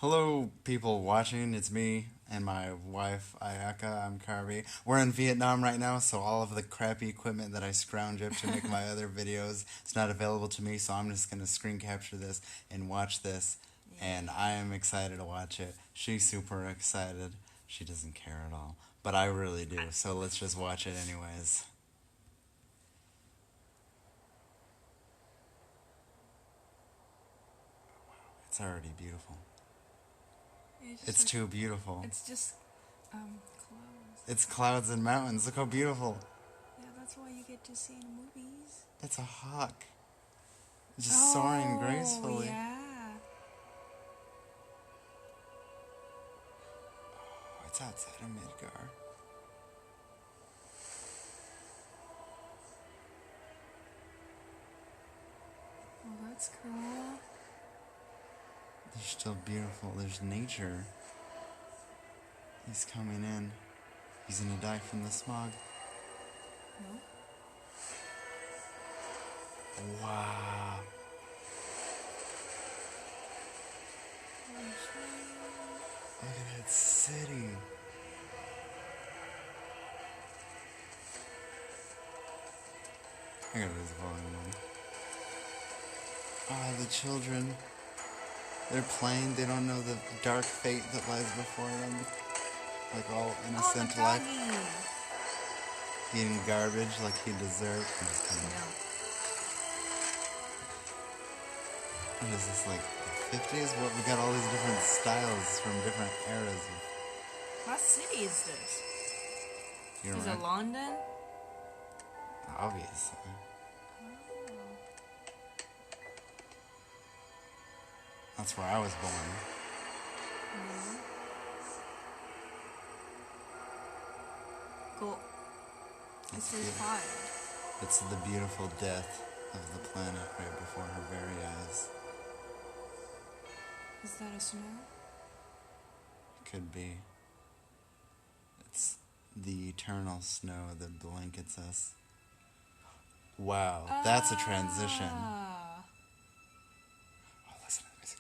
Hello, people watching. It's me and my wife, Ayaka. I'm Carby. We're in Vietnam right now, so all of the crappy equipment that I scrounge up to make my other videos is not available to me, so I'm just going to screen capture this and watch this, and I am excited to watch it. She's super excited. She doesn't care at all, but I really do, so let's just watch it anyways. It's already beautiful. It's too beautiful. It's just clouds. It's clouds and mountains. Look how beautiful. Yeah, that's why you get to see in movies. That's a hawk. Just soaring gracefully. Yeah. Oh, it's outside of Midgar. Oh, that's cool. They're still beautiful. There's nature. He's coming in. He's gonna die from the smog. No. Wow. Look at that city. I gotta lose the volume on. Ah, the children. They're playing. They don't know the dark fate that lies before them. Like all innocent life. Eating garbage like he deserved. I'm just kidding. No. What is this, like the 50s? What, we got all these different styles from different eras. What city is this? You're Is right. it London? Obviously. That's where I was born. Cool. That's This is beautiful. fire. It's the beautiful death of the planet right before her very eyes. Is that a snow? Could be. It's the eternal snow that blankets us. Wow, that's a transition. Ah. Oh, listen to the music.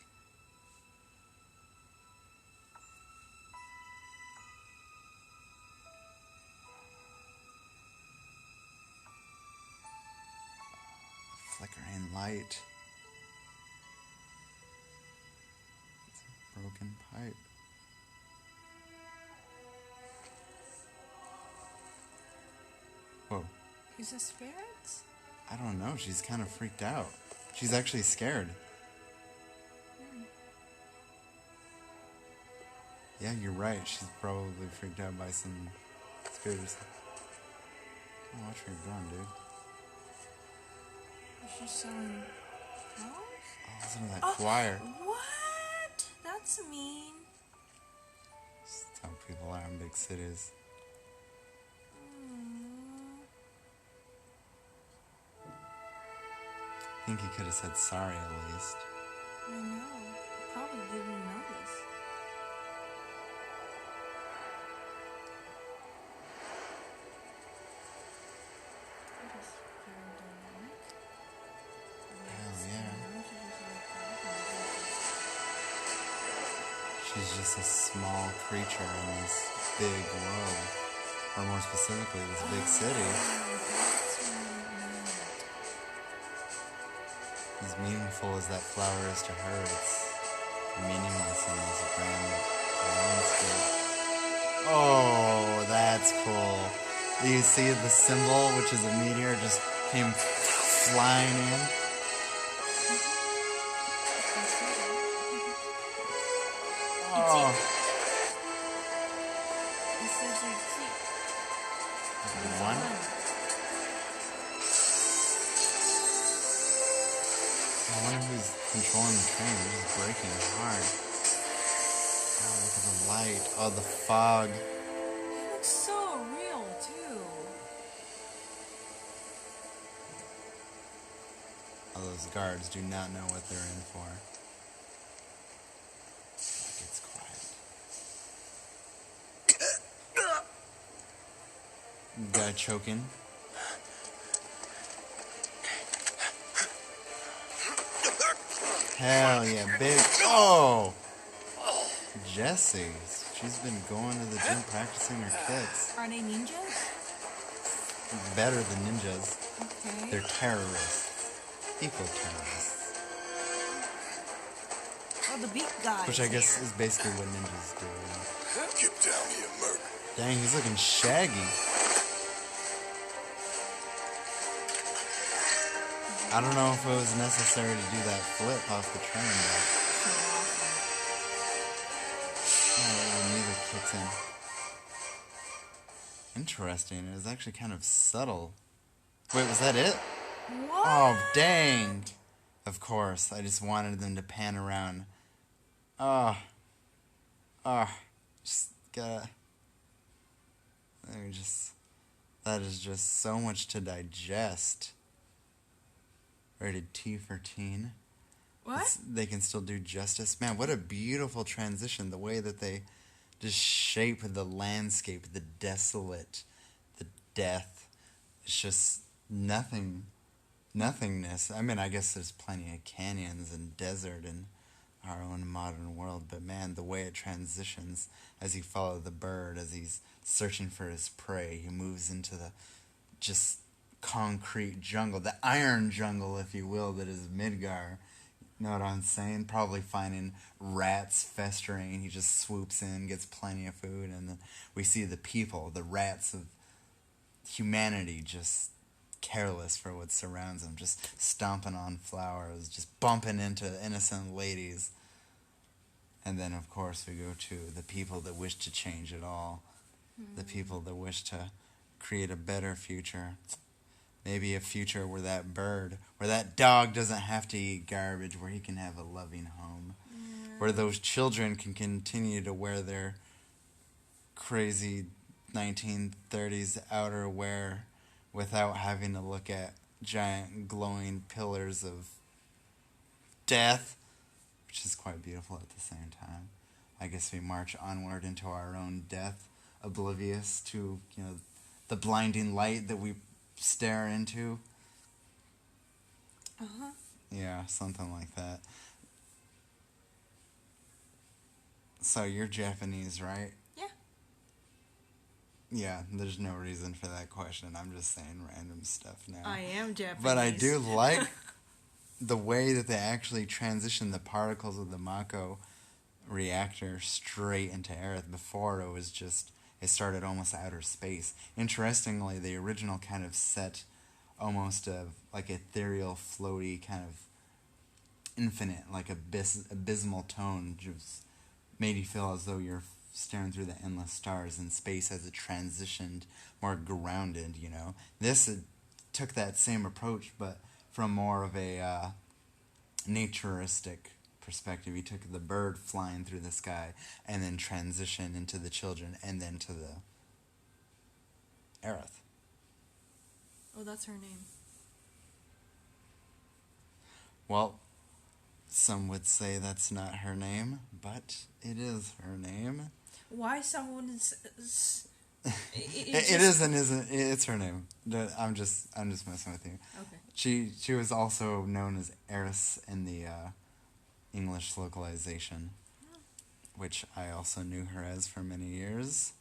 Flickering light. It's a broken pipe. Whoa. Is this spirits? I don't know. She's kind of freaked out. She's actually scared. Yeah, you're right. She's probably freaked out by some spirits. Oh, watch where you're going, dude. Is she selling clothes? Oh, listen to that choir. What? That's mean. That's how people are in big cities. I think he could have said sorry at least. I know. Probably didn't notice. That is very dynamic. Hell yeah. She's just a small creature in this big world. Or more specifically, this big city. As meaningful as that flower is to her, it's meaningless in this grand landscape. Oh, that's cool. Do you see the symbol, which is a meteor, just came flying in? Oh. It says it's One? I wonder who's controlling the train. It's just braking hard. Oh, look at the light. Oh, the fog. It looks so real, too. Oh, those guards do not know what they're in for. Like it's quiet. Guy choking. Hell yeah, big. Oh! Jessie's. She's been going to the gym practicing her kicks. Are they ninjas? Better than ninjas. Okay. They're terrorists. Eco-terrorists. Oh, the big guy. Which I guess is basically what ninjas do. Get down here, Merc. Dang, he's looking shaggy. I don't know if it was necessary to do that flip off the train, but... Oh, the music kicks in. Interesting. It was actually kind of subtle. Wait, was that it? What? Oh, dang. Of course. I just wanted them to pan around. Just gotta... That is just so much to digest. Rated T for teen. What? They can still do justice. Man, what a beautiful transition. The way that they just shape the landscape, the desolate, the death. It's just nothingness. I mean, I guess there's plenty of canyons and desert in our own modern world, but man, the way it transitions as you follow the bird, as he's searching for his prey, he moves into the just concrete jungle, the iron jungle, if you will, that is Midgar. You know what I'm saying? Probably finding rats festering. He just swoops in, gets plenty of food, and then we see the people, the rats of humanity, just careless for what surrounds them, just stomping on flowers, just bumping into innocent ladies. And then, of course, we go to the people that wish to change it all, the people that wish to create a better future. Maybe a future where that bird, where that dog doesn't have to eat garbage, where he can have a loving home, where those children can continue to wear their crazy 1930s outerwear without having to look at giant glowing pillars of death, which is quite beautiful at the same time. I guess we march onward into our own death, oblivious to, the blinding light that we stare into. Yeah, something like that. So you're Japanese, right? Yeah. Yeah, there's no reason for that question. I'm just saying random stuff now. I am Japanese. But I do like the way that they actually transition the particles of the Mako reactor straight into Earth. Before it was just, it started almost outer space. Interestingly, the original kind of set almost of like ethereal, floaty, kind of infinite, like abysmal tone, just made you feel as though you're staring through the endless stars in space as it transitioned more grounded, This took that same approach, but from more of a naturistic perspective. He took the bird flying through the sky and then transitioned into the children and then to the Aerith. Oh, that's her name. Well, some would say that's not her name, but it is her name. Why someone It is and isn't. It's her name. I'm just messing with you. Okay. She was also known as Eris in the English localization, which I also knew her as for many years.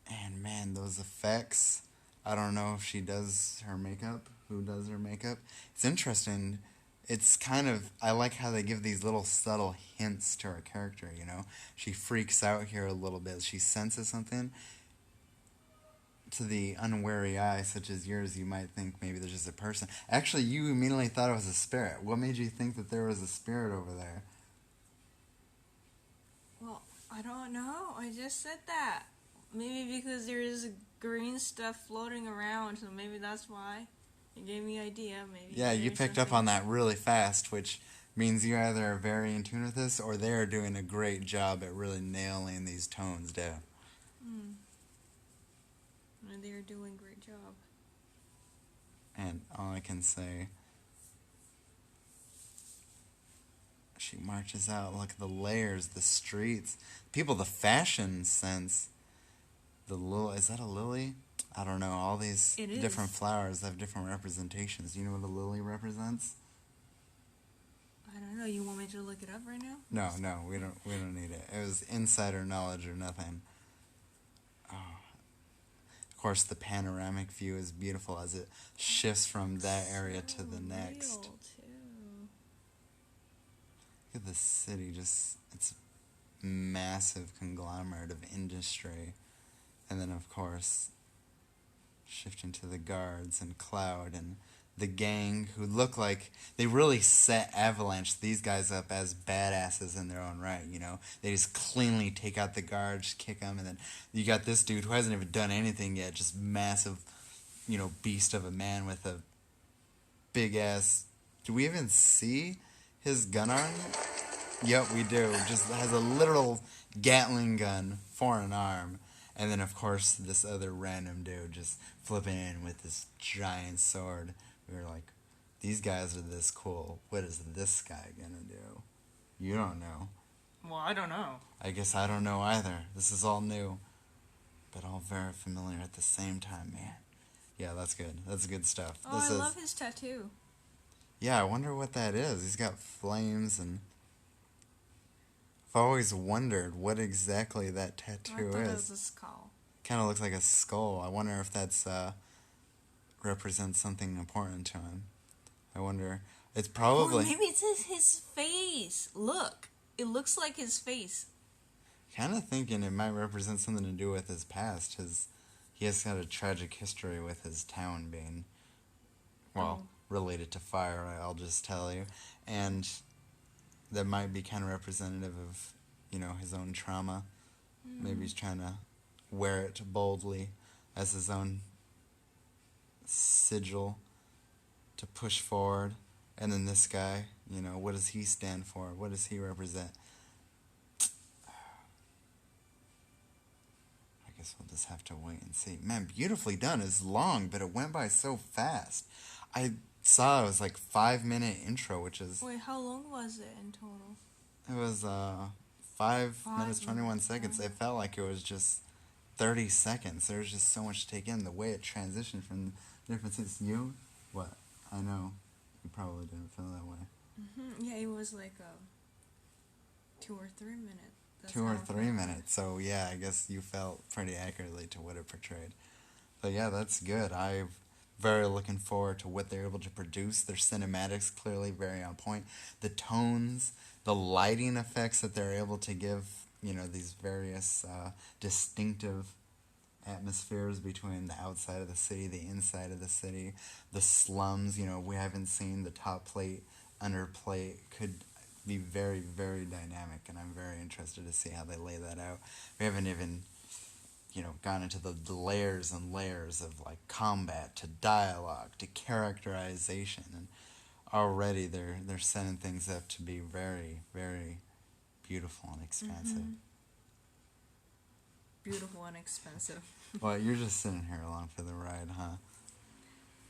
And man, those effects. I don't know if she does her makeup. Who does her makeup? It's interesting. It's kind of, I like how they give these little subtle hints to her character, She freaks out here a little bit. She senses something. To the unwary eye, such as yours, you might think maybe there's just a person. Actually, you immediately thought it was a spirit. What made you think that there was a spirit over there? Well, I don't know. I just said that. Maybe because there is green stuff floating around, so maybe that's why. It gave me an idea, maybe. Yeah, you picked up on that really fast, which means you either are very in tune with this or they're doing a great job at really nailing these tones down. And they're doing a great job. And all I can say, she marches out. Look at the layers, the streets, people, the fashion sense. Is that a lily? I don't know. All these different flowers have different representations. Do you know what a lily represents? I don't don't know. You want me to look it up right now? No, we don't need it. It was insider knowledge or nothing. Oh. Of course, the panoramic view is beautiful as it shifts from that area to the next. Real too. Look at the city, just it's a massive conglomerate of industry. And then, of course, shifting to the guards and Cloud and the gang who look like they really set Avalanche, these guys, up as badasses in their own right, you know? They just cleanly take out the guards, kick them, and then you got this dude who hasn't even done anything yet, just massive, you know, beast of a man with a big-ass... Do we even see his gun arm? Yep, we do. Just has a literal Gatling gun for an arm. And then, of course, this other random dude just flipping in with this giant sword. We were like, these guys are this cool. What is this guy gonna do? You don't know. Well, I don't know. I guess I don't know either. This is all new. But all very familiar at the same time, man. Yeah, that's good. That's good stuff. Oh, I love his tattoo. Yeah, I wonder what that is. He's got flames and... I've always wondered what exactly that tattoo I thought is. it was a skull. Kind of looks like a skull. I wonder if that's represents something important to him. I wonder. It's probably... Or maybe it's his face. Look. It looks like his face. Kind of thinking it might represent something to do with his past. He has got a tragic history with his town being, well, related to fire, I'll just tell you. And that might be kind of representative of, you know, his own trauma. Maybe he's trying to wear it boldly as his own sigil to push forward. And then this guy, you know, what does he stand for? What does he represent? I guess we'll just have to wait and see. Man, beautifully done. It's long, but it went by so fast. I saw it was like 5-minute intro, which is... Wait, how long was it in total? It was 5 minutes, 21 seconds. It felt like it was just 30 seconds. There was just so much to take in. The way it transitioned from different scenes. You? What? I know. You probably didn't feel that way. Yeah, it was like 2 or 3 minutes. That's 2 or how it 3 felt. minutes. So, yeah, I guess you felt pretty accurately to what it portrayed. But, yeah, that's good. I'm very looking forward to what they're able to produce. Their cinematics clearly very on point. The tones, the lighting effects that they're able to give, you know, these various distinctive atmospheres between the outside of the city, the inside of the city, the slums. You know, we haven't seen the top plate, under plate. Could be very, very dynamic, and I'm very interested to see how they lay that out. We haven't even, you know, gone into the layers and layers of like combat to dialogue to characterization, and already they're setting things up to be very, very beautiful and expansive. Beautiful and expensive. Well, you're just sitting here along for the ride, huh?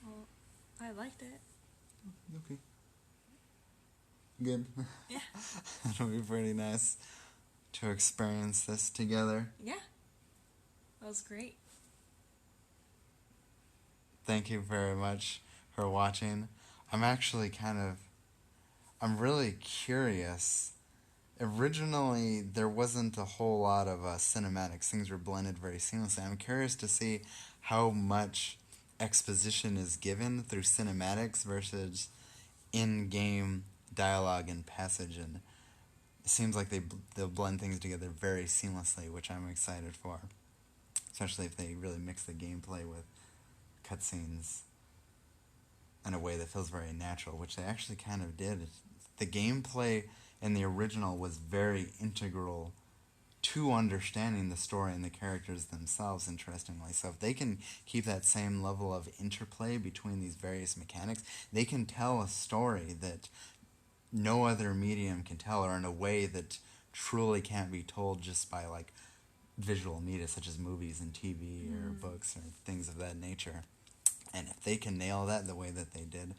Well, I liked it. Okay. Good. Yeah. It'll be pretty nice to experience this together. Yeah. That was great. Thank you very much for watching. I'm really curious. Originally, there wasn't a whole lot of cinematics. Things were blended very seamlessly. I'm curious to see how much exposition is given through cinematics versus in-game dialogue and passage. And it seems like they'll blend things together very seamlessly, which I'm excited for. Especially if they really mix the gameplay with cutscenes in a way that feels very natural, which they actually kind of did. The gameplay in the original was very integral to understanding the story and the characters themselves, interestingly. So if they can keep that same level of interplay between these various mechanics, they can tell a story that no other medium can tell, or in a way that truly can't be told just by like visual media such as movies and TV or books or things of that nature. And if they can nail that the way that they did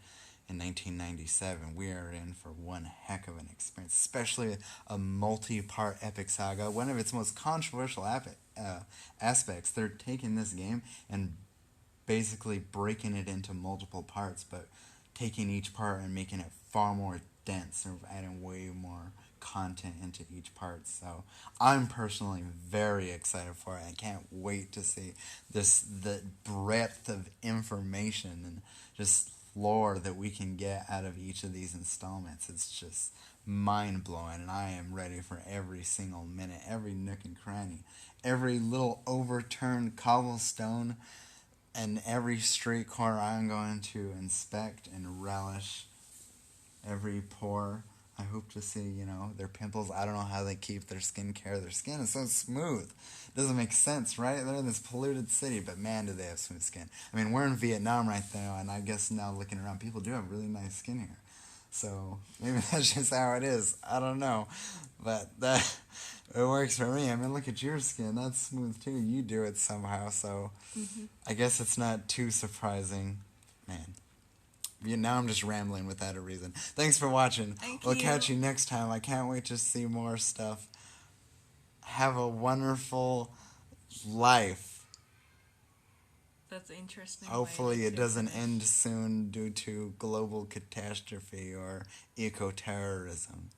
in 1997, we are in for one heck of an experience, especially a multi-part epic saga. One of its most controversial aspects, they're taking this game and basically breaking it into multiple parts, but taking each part and making it far more dense. They're adding way more content into each part. So I'm personally very excited for it. I can't wait to see the breadth of information and just lore that we can get out of each of these installments. It's just mind-blowing, and I am ready for every single minute, every nook and cranny, every little overturned cobblestone, and every street corner I'm going to inspect and relish. Every pore. I hope to see, their pimples. I don't know how they keep their skincare. Their skin is so smooth. It doesn't make sense, right? They're in this polluted city, but man, do they have smooth skin. I mean, we're in Vietnam right now, and I guess now looking around, people do have really nice skin here. So maybe that's just how it is. I don't know. But it works for me. I mean, look at your skin. That's smooth too. You do it somehow. So I guess it's not too surprising. Man. Now I'm just rambling without a reason. Thanks for watching. We'll catch you next time. I can't wait to see more stuff. Have a wonderful life. That's interesting. Hopefully it doesn't end soon due to global catastrophe or eco-terrorism.